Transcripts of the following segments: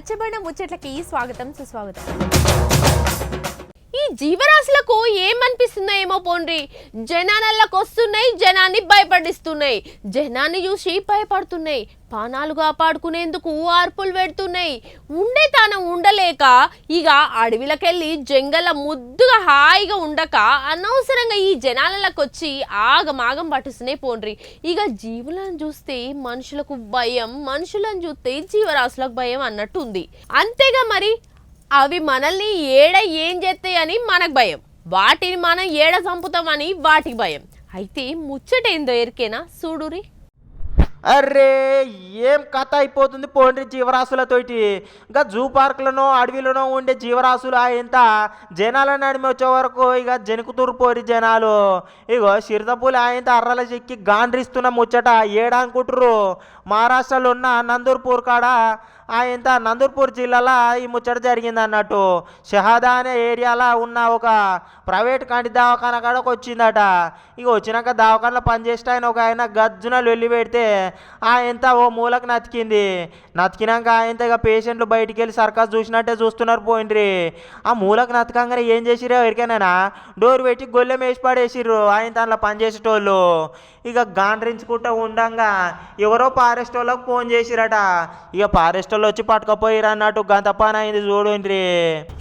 రచ్చబండ ముచ్చట్లకి స్వాగతం సుస్వాగతం. ఈ జీవరాశులకు ఏమనిపిస్తుందో ఏమో పోండ్రి, జనాలకు వస్తున్నాయి, జనాన్ని భయపడిస్తున్నాయి, జనాన్ని చూసి భయపడుతున్నాయి, పానాలు కాపాడుకునేందుకు ఆర్పులు పెడుతున్నాయి. ఉండే తాను ఉండలేక ఇక అడవిలకెళ్ళి జంగల ముద్దుగా హాయిగా ఉండక అనవసరంగా ఈ జనాలకు వచ్చి ఆగమాగం పట్టుస్తున్నాయి పోండ్రి. ఇక జీవులను చూస్తే మనుషులకు భయం, మనుషులను చూస్తే జీవరాశులకు భయం అన్నట్టు ఉంది. అంతేగా మరి అవి మనల్ని ఏడ ఏం చేస్తాయని మనకు భయం, వాటిని మనం ఏడ చంపుతామని వాటికి భయం. అయితే ముచ్చటేందో ఎరికేనా చూడురి. అర్రే ఏం కథ అయిపోతుంది పోండి జీవరాశులతోటి. ఇంకా జూ పార్కులను అడవిలోనో ఉండే జీవరాశులు ఎంత జనాల నడిమి వచ్చే వరకు ఇక జనుకుతూరు పోరి జనాలు. ఇగో చిరుతపూలి ఆయన అర్రల చెక్కి గాండ్రిస్తున్న ముచ్చట ఏడానుకుంటురు. మహారాష్ట్రలో ఉన్న నందూర్పూర్ కాడ ఆయన నందూర్పూర్ జిల్లాలో ఈ ముచ్చట జరిగింది అన్నట్టు. షహాదా అనే ఏరియాలో ఉన్న ఒక ప్రైవేట్ కంటి దవాఖాన కాడకు వచ్చిందట. ఇక వచ్చినాక దవాఖానలో పనిచేస్తే ఒక ఆయన గజ్జున వెళ్ళి పెడితే ఆయన ఓ మూలకు నతికినాక ఆయన ఇక పేషెంట్లు బయటికి వెళ్ళి సర్కస్ చూసినట్టే చూస్తున్నారు పోయిండ్రి. ఆ మూలకు నతకంగానే ఏం చేసిరో ఎవరికైనా డోర్ పెట్టి గొల్లెం వేసి పడేసిర్రు ఆయన దాంట్లో పనిచేసేటోళ్ళు. ఇక గాండ్రించుకుంటూ ఉండంగా ఎవరో ఫారెస్ట్ వాళ్ళకి ఫోన్ చేసిరట. ఇక ఫారెస్ట్ వాళ్ళు వచ్చి పట్టుకపోయిరు అన్నట్టు. గంత పని అయింది చూడండి.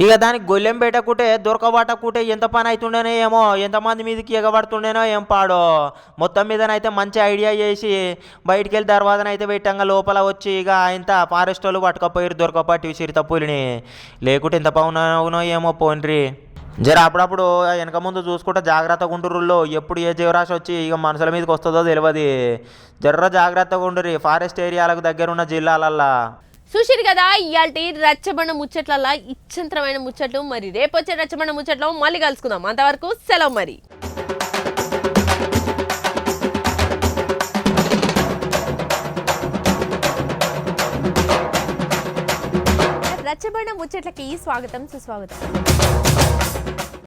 ఇక దానికి గొల్లెం పెట్టకుంటే దొరకబట్టకుంటే ఎంత పని అవుతుండేనో ఏమో, ఎంతమంది మీదకి ఎగబడుతుండేనో ఏం పాడో. మొత్తం మీదనైతే మంచి ఐడియా చేసి బయటికి వెళ్ళి దర్వాజనైతే పెట్టంగా లోపల వచ్చి ఇక ఇంత ఫారెస్ట్ వాళ్ళు పట్టుకపోయారు దొరకపట్టి చిరుతపులిని. లేకుంటే ఎంత పవునో ఏమో పోండ్రి. జర అప్పుడప్పుడు వెనక ముందు చూసుకుంటే జాగ్రత్తగా ఉంటుర్రుల్లో. ఎప్పుడు ఏ జీవరాశి వచ్చి ఇక మనుషుల మీదకి వస్తుందో తెలియదు. జర్ర జాగ్రత్తగా ఉండుర్రి ఫారెస్ట్ ఏరియాలకు దగ్గర ఉన్న జిల్లాలల్లా. చూసిరు కదా ఇయాల్టి రచ్చబండ ముచ్చట్లల్లా ఇచ్చంతరమైన ముచ్చట్లు. మరి రేపు వచ్చే రచ్చబండ ముచ్చట్లో మళ్ళీ కలుసుకుందాం. అంతవరకు సెలవు మరి. రచ్చబండ ముచ్చట్లకి స్వాగతం సుస్వాగతం.